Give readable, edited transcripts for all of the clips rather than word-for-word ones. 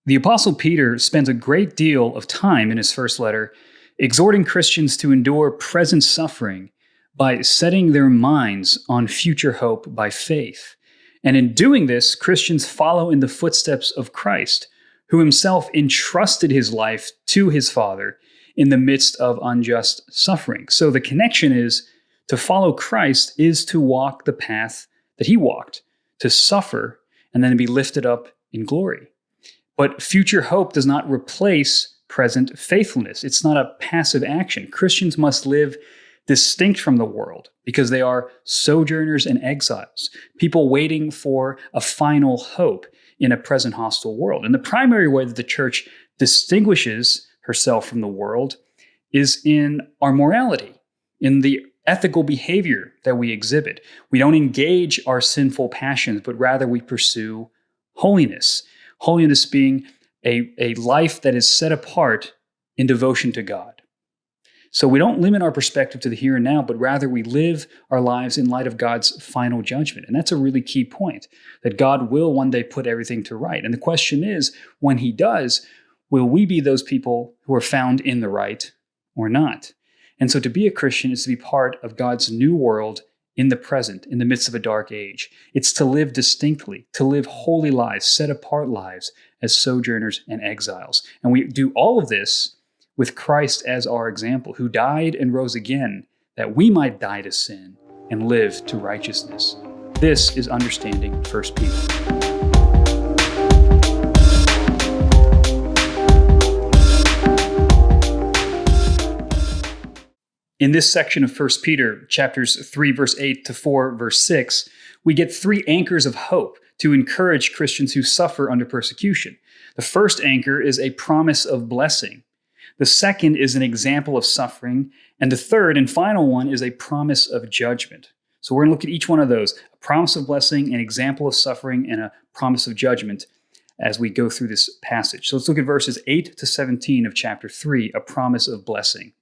The Apostle Peter spends a great deal of time in his first letter exhorting Christians to endure present suffering by setting their minds on future hope by faith. And in doing this, Christians follow in the footsteps of Christ, who himself entrusted his life to his Father in the midst of unjust suffering. So the connection is to follow Christ is to walk the path that he walked, to suffer and then be lifted up in glory. But future hope does not replace present faithfulness. It's not a passive action. Christians must live distinct from the world because they are sojourners and exiles, people waiting for a final hope in a present hostile world. And the primary way that the church distinguishes herself from the world is in our morality, in the ethical behavior that we exhibit. We don't engage our sinful passions, but rather we pursue holiness. Holiness being a life that is set apart in devotion to God. So we don't limit our perspective to the here and now, but rather we live our lives in light of God's final judgment. And that's a really key point, that God will one day put everything to right. And the question is, when he does, will we be those people who are found in the right or not? And so to be a Christian is to be part of God's new world in the present, in the midst of a dark age. It's to live distinctly, to live holy lives, set apart lives as sojourners and exiles. And we do all of this with Christ as our example, who died and rose again, that we might die to sin and live to righteousness. This is understanding 1 Peter. In this section of 1 Peter, chapters 3, verse 8 to 4, verse 6, we get three anchors of hope to encourage Christians who suffer under persecution. The first anchor is a promise of blessing. The second is an example of suffering. And the third and final one is a promise of judgment. So we're going to look at each one of those, a promise of blessing, an example of suffering, and a promise of judgment as we go through this passage. So let's look at verses 8 to 17 of chapter 3, a promise of blessing.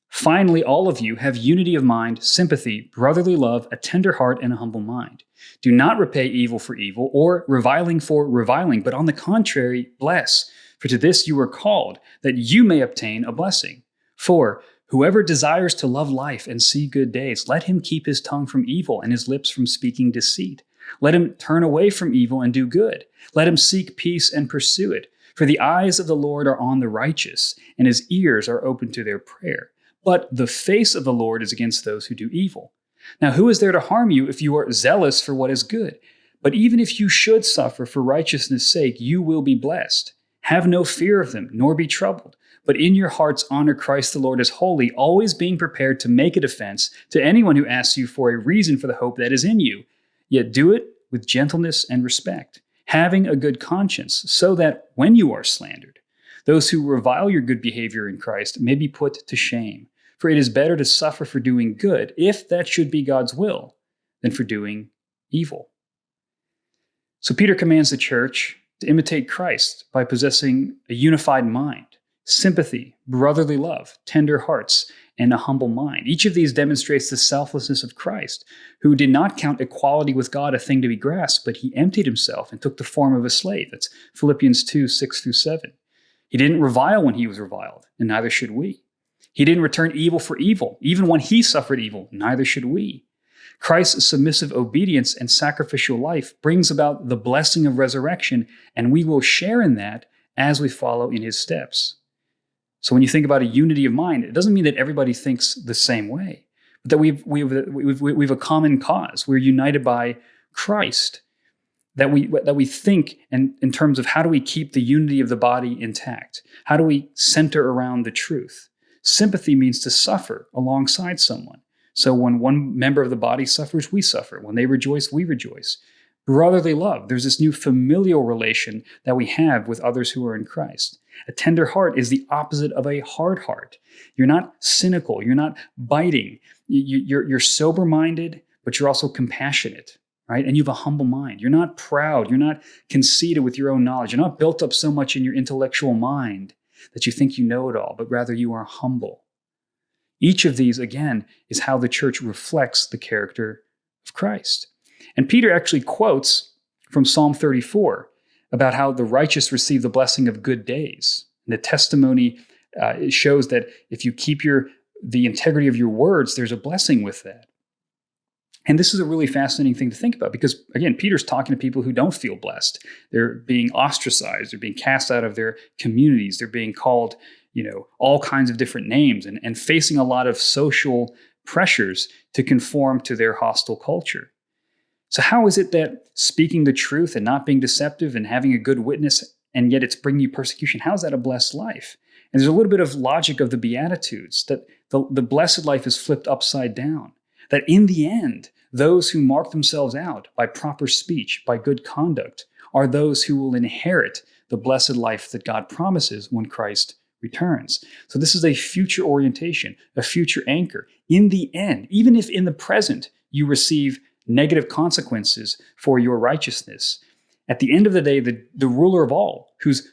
Finally, all of you have unity of mind, sympathy, brotherly love, a tender heart, and a humble mind. Do not repay evil for evil or reviling for reviling, but on the contrary, bless. For to this you were called, that you may obtain a blessing. For whoever desires to love life and see good days, let him keep his tongue from evil and his lips from speaking deceit. Let him turn away from evil and do good. Let him seek peace and pursue it. For the eyes of the Lord are on the righteous, and his ears are open to their prayer. But the face of the Lord is against those who do evil. Now, who is there to harm you if you are zealous for what is good? But even if you should suffer for righteousness' sake, you will be blessed. Have no fear of them, nor be troubled. But in your hearts honor Christ the Lord as holy, always being prepared to make a defense to anyone who asks you for a reason for the hope that is in you. Yet do it with gentleness and respect, having a good conscience, so that when you are slandered, those who revile your good behavior in Christ may be put to shame. For it is better to suffer for doing good, if that should be God's will, than for doing evil. So Peter commands the church to imitate Christ by possessing a unified mind, sympathy, brotherly love, tender hearts, and a humble mind. Each of these demonstrates the selflessness of Christ, who did not count equality with God a thing to be grasped, but he emptied himself and took the form of a slave. That's Philippians 2, 6 through 7. He didn't revile when he was reviled, and neither should we. He didn't return evil for evil. Even when he suffered evil, neither should we. Christ's submissive obedience and sacrificial life brings about the blessing of resurrection, and we will share in that as we follow in his steps. So when you think about a unity of mind, it doesn't mean that everybody thinks the same way, but that we've a common cause. We're united by Christ. That we think in terms of how do we keep the unity of the body intact? How do we center around the truth? Sympathy means to suffer alongside someone. So when one member of the body suffers, we suffer. When they rejoice, we rejoice. Brotherly love, there's this new familial relation that we have with others who are in Christ. A tender heart is the opposite of a hard heart. You're not cynical. You're not biting. You're sober-minded, but you're also compassionate, right? And you have a humble mind. You're not proud. You're not conceited with your own knowledge. You're not built up so much in your intellectual mind that you think you know it all, but rather you are humble. Each of these, again, is how the church reflects the character of Christ. And Peter actually quotes from Psalm 34 about how the righteous receive the blessing of good days. And the testimony it shows that if you keep the integrity of your words, there's a blessing with that. And this is a really fascinating thing to think about because, again, Peter's talking to people who don't feel blessed. They're being ostracized. They're being cast out of their communities. They're being called, all kinds of different names and facing a lot of social pressures to conform to their hostile culture. So how is it that speaking the truth and not being deceptive and having a good witness, and yet it's bringing you persecution, how is that a blessed life? And there's a little bit of logic of the Beatitudes, that the blessed life is flipped upside down. That in the end, those who mark themselves out by proper speech, by good conduct, are those who will inherit the blessed life that God promises when Christ returns. So this is a future orientation, a future anchor. In the end, even if in the present you receive negative consequences for your righteousness, at the end of the day, the ruler of all, whose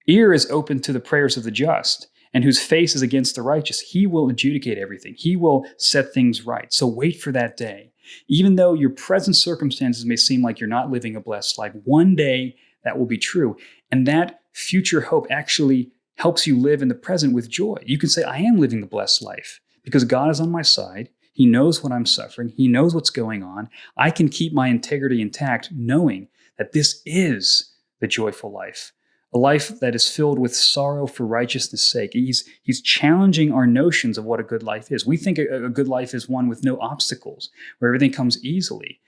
ear is open to the prayers of the just, and whose face is against the righteous, he will adjudicate everything. He will set things right. So wait for that day. Even though your present circumstances may seem like you're not living a blessed life, one day that will be true. And that future hope actually helps you live in the present with joy. You can say, I am living the blessed life because God is on my side. He knows what I'm suffering. He knows what's going on. I can keep my integrity intact knowing that this is the joyful life. A life that is filled with sorrow for righteousness' sake. He's challenging our notions of what a good life is. We think a good life is one with no obstacles, where everything comes easily.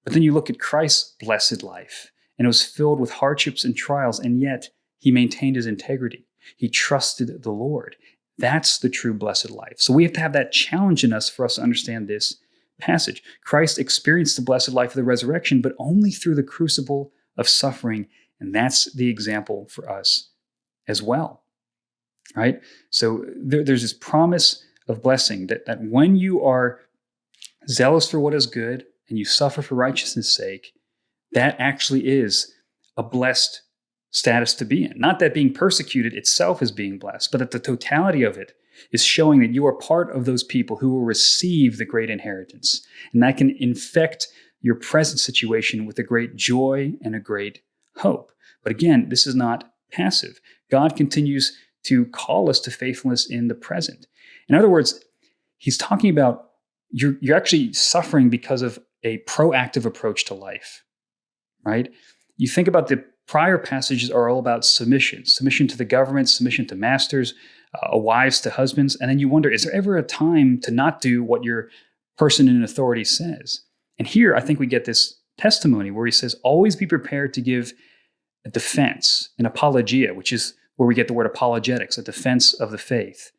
But then you look at Christ's blessed life, and it was filled with hardships and trials, and yet he maintained his integrity. He trusted the Lord. That's the true blessed life. So we have to have that challenge in us for us to understand this passage. Christ experienced the blessed life of the resurrection, but only through the crucible of suffering. And that's the example for us as well, right? So there's this promise of blessing that when you are zealous for what is good and you suffer for righteousness' sake, that actually is a blessed status to be in. Not that being persecuted itself is being blessed, but that the totality of it is showing that you are part of those people who will receive the great inheritance. And that can infect your present situation with a great joy and a great hope. But again, this is not passive. God continues to call us to faithfulness in the present. In other words, he's talking about you're actually suffering because of a proactive approach to life, right? You think about the prior passages are all about submission to the government, submission to masters, wives to husbands. And then you wonder, is there ever a time to not do what your person in authority says? And here, I think we get this testimony where he says, always be prepared to give a defense, an apologia, which is where we get the word apologetics, a defense of the faith,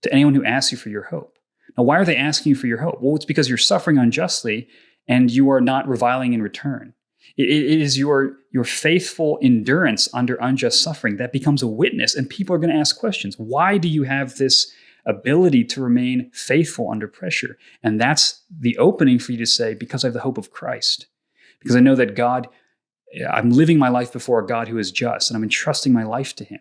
to anyone who asks you for your hope. Now, why are they asking you for your hope? Well, it's because you're suffering unjustly and you are not reviling in return. It is your faithful endurance under unjust suffering that becomes a witness, and people are going to ask questions. Why do you have this ability to remain faithful under pressure? And that's the opening for you to say, because I have the hope of Christ. Because I know that I'm living my life before a God who is just, and I'm entrusting my life to him.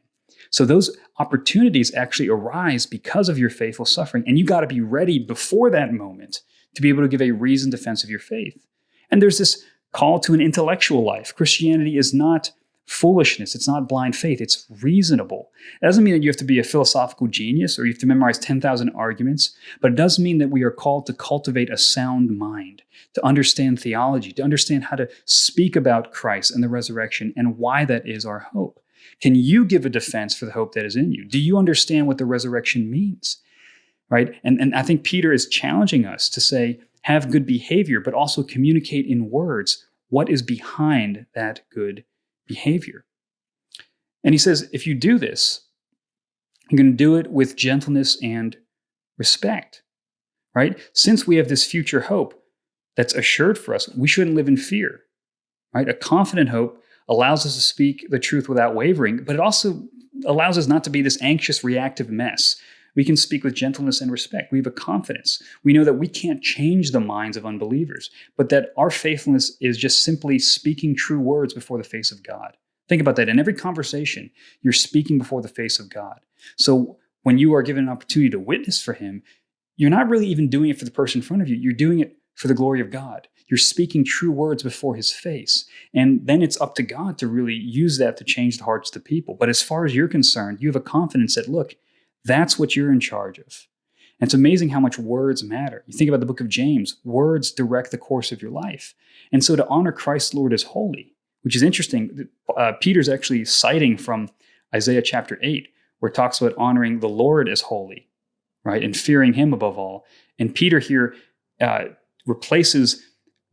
So those opportunities actually arise because of your faithful suffering, and you got to be ready before that moment to be able to give a reasoned defense of your faith. And there's this call to an intellectual life. Christianity is not foolishness. It's not blind faith. It's reasonable. It doesn't mean that you have to be a philosophical genius or you have to memorize 10,000 arguments, but it does mean that we are called to cultivate a sound mind, to understand theology, to understand how to speak about Christ and the resurrection and why that is our hope. Can you give a defense for the hope that is in you? Do you understand what the resurrection means? Right? And I think Peter is challenging us to say, have good behavior, but also communicate in words what is behind that good behavior. And he says, if you do this, you're going to do it with gentleness and respect, right? Since we have this future hope that's assured for us, we shouldn't live in fear, right? A confident hope allows us to speak the truth without wavering, but it also allows us not to be this anxious, reactive mess. We can speak with gentleness and respect. We have a confidence. We know that we can't change the minds of unbelievers, but that our faithfulness is just simply speaking true words before the face of God. Think about that. In every conversation, you're speaking before the face of God. So when you are given an opportunity to witness for him, you're not really even doing it for the person in front of you. You're doing it for the glory of God. You're speaking true words before his face. And then it's up to God to really use that to change the hearts of the people. But as far as you're concerned, you have a confidence that, look, that's what you're in charge of. And it's amazing how much words matter. You think about the book of James, words direct the course of your life. And so to honor Christ Lord as holy, which is interesting, Peter's actually citing from Isaiah chapter 8, where it talks about honoring the Lord as holy, right, and fearing him above all. And Peter here replaces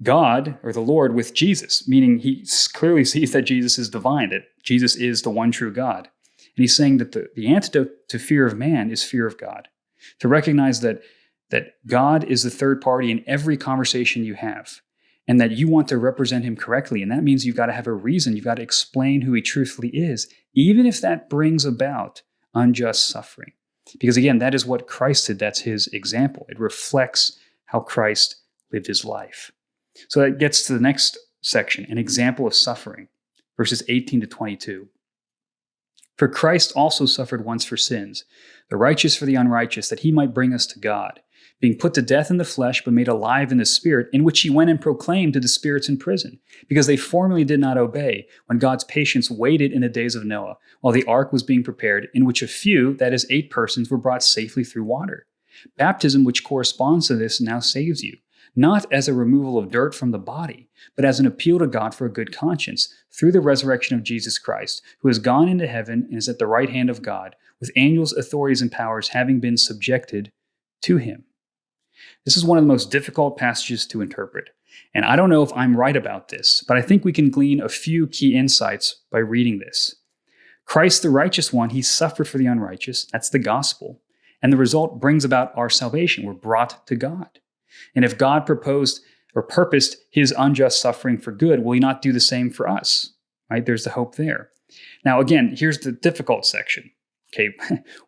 God or the Lord with Jesus, meaning he clearly sees that Jesus is divine, that Jesus is the one true God. And he's saying that the antidote to fear of man is fear of God. To recognize that God is the third party in every conversation you have, and that you want to represent him correctly. And that means you've got to have a reason. You've got to explain who he truthfully is, even if that brings about unjust suffering. Because again, that is what Christ did. That's his example. It reflects how Christ lived his life. So that gets to the next section, an example of suffering, verses 18 to 22. For Christ also suffered once for sins, the righteous for the unrighteous, that he might bring us to God, being put to death in the flesh, but made alive in the spirit, in which he went and proclaimed to the spirits in prison, because they formerly did not obey, when God's patience waited in the days of Noah, while the ark was being prepared, in which a few, that is 8 persons, were brought safely through water. Baptism, which corresponds to this, now saves you, not as a removal of dirt from the body, but as an appeal to God for a good conscience, through the resurrection of Jesus Christ, who has gone into heaven and is at the right hand of God, with angels, authorities, and powers having been subjected to him. This is one of the most difficult passages to interpret, and I don't know if I'm right about this, but I think we can glean a few key insights by reading this. Christ, the righteous one, he suffered for the unrighteous. That's the gospel. And the result brings about our salvation. We're brought to God. And if God proposed or purposed his unjust suffering for good, will he not do the same for us? Right? There's the hope there. Now, again, here's the difficult section. Okay,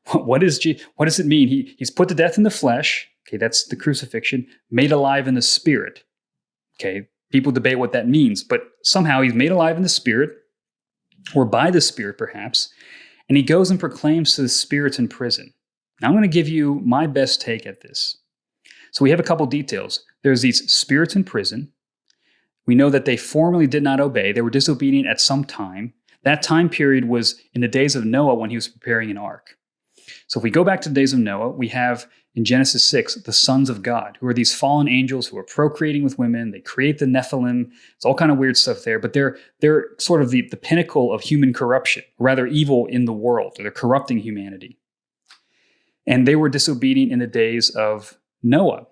what does it mean? He's put to death in the flesh. Okay, that's the crucifixion. Made alive in the spirit. Okay, people debate what that means, but somehow he's made alive in the spirit, or by the spirit perhaps, and he goes and proclaims to the spirits in prison. Now I'm going to give you my best take at this. So we have a couple details. There's these spirits in prison. We know that they formerly did not obey. They were disobedient at some time. That time period was in the days of Noah when he was preparing an ark. So if we go back to the days of Noah, we have in Genesis 6, the sons of God, who are these fallen angels who are procreating with women. They create the Nephilim. It's all kind of weird stuff there, but they're sort of the pinnacle of human corruption, rather evil in the world. They're corrupting humanity. And they were disobedient in the days of Noah.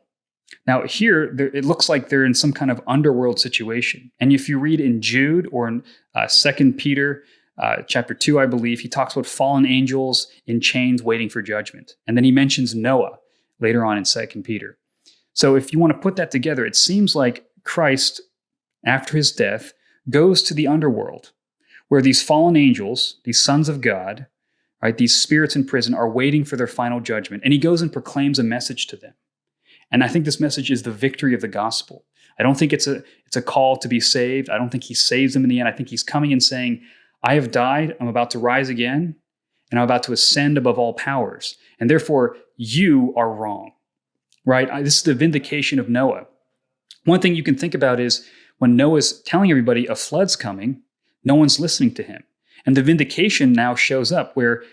Now here, it looks like they're in some kind of underworld situation. And if you read in Jude or in 2 Peter chapter 2, I believe, he talks about fallen angels in chains waiting for judgment. And then he mentions Noah later on in 2 Peter. So if you want to put that together, it seems like Christ, after his death, goes to the underworld, where these fallen angels, these sons of God, right, these spirits in prison, are waiting for their final judgment. And he goes and proclaims a message to them. And I think this message is the victory of the gospel. I don't think it's a call to be saved. I don't think he saves them in the end. I think he's coming and saying, I have died, I'm about to rise again, and I'm about to ascend above all powers. And therefore, you are wrong, right? This is the vindication of Noah. One thing you can think about is when Noah's telling everybody a flood's coming, no one's listening to him. And the vindication now shows up where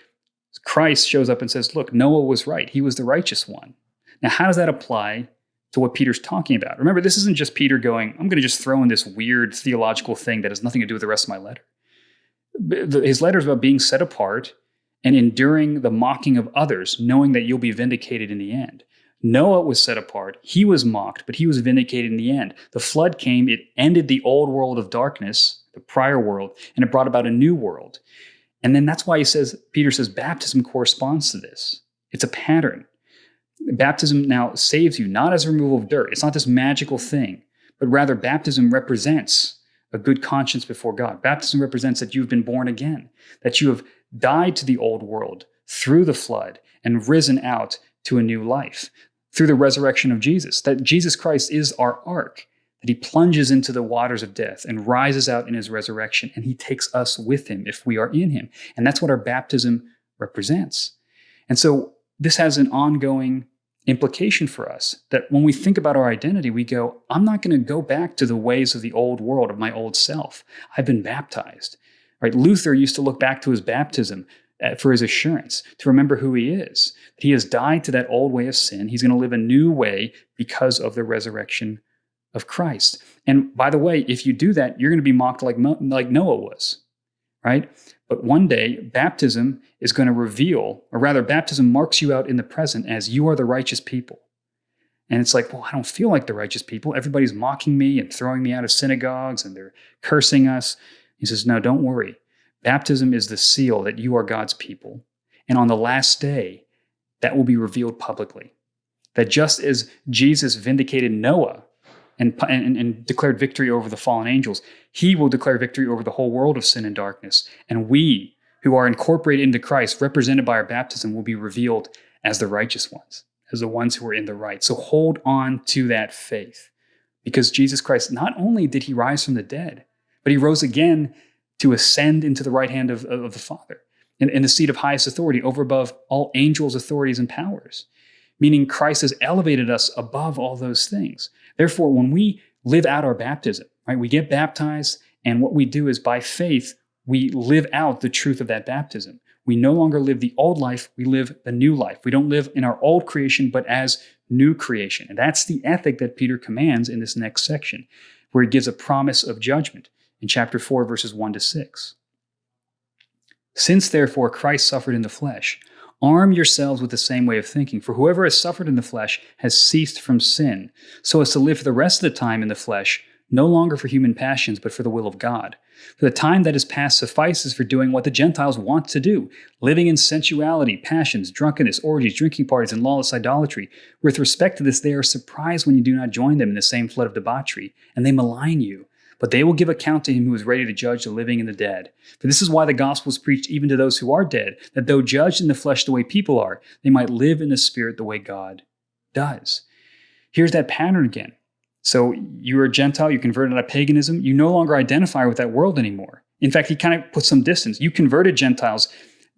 Christ shows up and says, look, Noah was right. He was the righteous one. Now, how does that apply to what Peter's talking about? Remember, this isn't just Peter going, I'm going to just throw in this weird theological thing that has nothing to do with the rest of my letter. His letter is about being set apart and enduring the mocking of others, knowing that you'll be vindicated in the end. Noah was set apart. He was mocked, but he was vindicated in the end. The flood came. It ended the old world of darkness, the prior world, and it brought about a new world. And then that's why Peter says baptism corresponds to this. It's a pattern. Baptism now saves you, not as a removal of dirt. It's not this magical thing, but rather baptism represents a good conscience before God. Baptism represents that you've been born again, that you have died to the old world through the flood and risen out to a new life through the resurrection of Jesus, that Jesus Christ is our ark, that he plunges into the waters of death and rises out in his resurrection, and he takes us with him if we are in him. And that's what our baptism represents. And so this has an ongoing implication for us that when we think about our identity, we go, I'm not going to go back to the ways of the old world, of my old self. I've been baptized. Right? Luther used to look back to his baptism for his assurance, to remember who he is. He has died to that old way of sin. He's going to live a new way because of the resurrection of Christ. And by the way, if you do that, you're going to be mocked like Noah was, right? But one day, baptism is going to reveal, or rather, baptism marks you out in the present as you are the righteous people. And it's like, well, I don't feel like the righteous people. Everybody's mocking me and throwing me out of synagogues, and they're cursing us. He says, no, don't worry. Baptism is the seal that you are God's people. And on the last day, that will be revealed publicly. That just as Jesus vindicated Noah and declared victory over the fallen angels, he will declare victory over the whole world of sin and darkness. And we, who are incorporated into Christ, represented by our baptism, will be revealed as the righteous ones, as the ones who are in the right. So hold on to that faith. Because Jesus Christ, not only did he rise from the dead, but he rose again to ascend into the right hand of the Father, in the seat of highest authority, over above all angels, authorities, and powers. Meaning Christ has elevated us above all those things. Therefore, when we live out our baptism, right, we get baptized, and what we do is by faith, we live out the truth of that baptism. We no longer live the old life, we live the new life. We don't live in our old creation, but as new creation. And that's the ethic that Peter commands in this next section, where he gives a promise of judgment in chapter 4, verses 1-6. Since therefore Christ suffered in the flesh, arm yourselves with the same way of thinking. For whoever has suffered in the flesh has ceased from sin, so as to live for the rest of the time in the flesh, no longer for human passions, but for the will of God. For the time that is past suffices for doing what the Gentiles want to do, living in sensuality, passions, drunkenness, orgies, drinking parties, and lawless idolatry. With respect to this, they are surprised when you do not join them in the same flood of debauchery, and they malign you. But they will give account to him who is ready to judge the living and the dead. For this is why the gospel is preached even to those who are dead, that though judged in the flesh the way people are, they might live in the spirit the way God does. Here's that pattern again. So you're a Gentile, you converted out of paganism, you no longer identify with that world anymore. In fact, he kind of puts some distance. You converted Gentiles.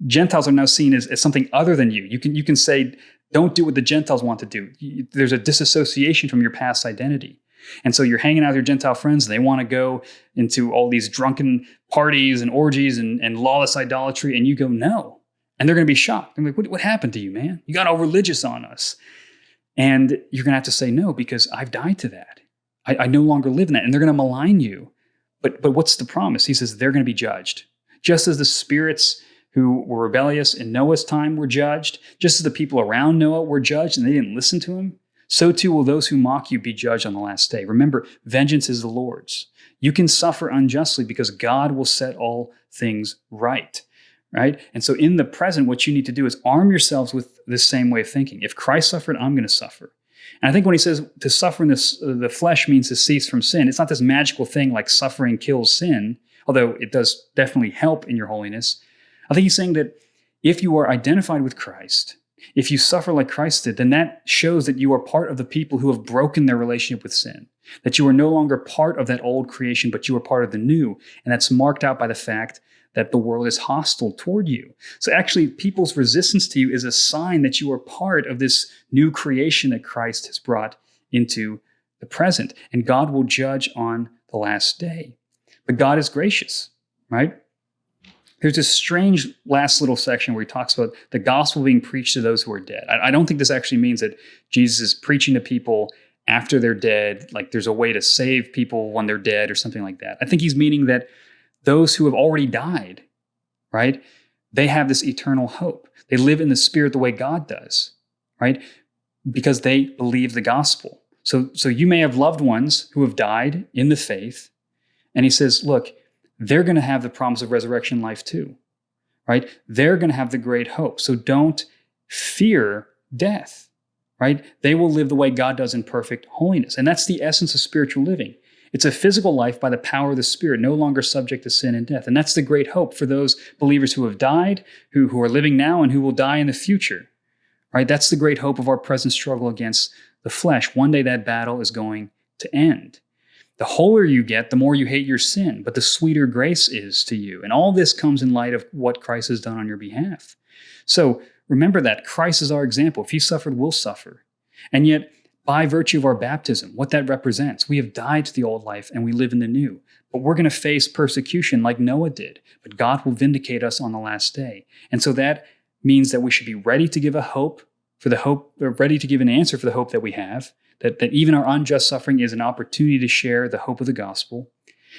Gentiles are now seen as something other than you. You can say, don't do what the Gentiles want to do. There's a disassociation from your past identity. And so you're hanging out with your Gentile friends, and they want to go into all these drunken parties and orgies and lawless idolatry, and you go, no. And they're going to be shocked. They're like, what happened to you, man? You got all religious on us. And you're going to have to say no, because I've died to that. I no longer live in that. And they're going to malign you. But what's the promise? He says they're going to be judged. Just as the spirits who were rebellious in Noah's time were judged, just as the people around Noah were judged and they didn't listen to him, so too will those who mock you be judged on the last day. Remember, vengeance is the Lord's. You can suffer unjustly because God will set all things right? And so in the present, what you need to do is arm yourselves with this same way of thinking. If Christ suffered, I'm going to suffer. And I think when he says to suffer in the flesh means to cease from sin, it's not this magical thing like suffering kills sin, although it does definitely help in your holiness. I think he's saying that if you are identified with Christ, if you suffer like Christ did, then that shows that you are part of the people who have broken their relationship with sin, that you are no longer part of that old creation, but you are part of the new. And that's marked out by the fact that the world is hostile toward you. So actually, people's resistance to you is a sign that you are part of this new creation that Christ has brought into the present. And God will judge on the last day. But God is gracious, right? There's this strange last little section where he talks about the gospel being preached to those who are dead. I don't think this actually means that Jesus is preaching to people after they're dead, like there's a way to save people when they're dead or something like that. I think he's meaning that those who have already died, right, they have this eternal hope. They live in the spirit the way God does, right, because they believe the gospel. So you may have loved ones who have died in the faith, and he says, look, they're going to have the promise of resurrection life too, right? They're going to have the great hope. So don't fear death, right? They will live the way God does in perfect holiness. And that's the essence of spiritual living. It's a physical life by the power of the Spirit, no longer subject to sin and death. And that's the great hope for those believers who have died, who are living now, and who will die in the future, right? That's the great hope of our present struggle against the flesh. One day that battle is going to end. The holier you get, the more you hate your sin, but the sweeter grace is to you. And all this comes in light of what Christ has done on your behalf. So remember that Christ is our example. If he suffered, we'll suffer. And yet, by virtue of our baptism, what that represents, we have died to the old life and we live in the new. But we're going to face persecution like Noah did, but God will vindicate us on the last day. And so that means that we should be ready to give ready to give an answer for the hope that we have, that even our unjust suffering is an opportunity to share the hope of the gospel,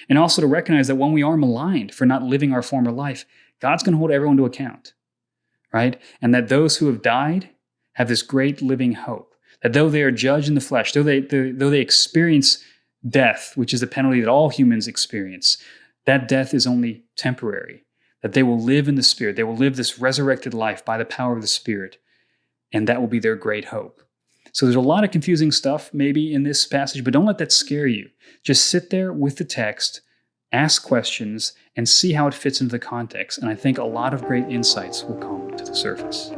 and also to recognize that when we are maligned for not living our former life, God's going to hold everyone to account, right? And that those who have died have this great living hope, that though they are judged in the flesh, though they experience death, which is the penalty that all humans experience, that death is only temporary, that they will live in the Spirit. They will live this resurrected life by the power of the Spirit, and that will be their great hope. So there's a lot of confusing stuff maybe in this passage, but don't let that scare you. Just sit there with the text, ask questions, and see how it fits into the context. And I think a lot of great insights will come to the surface.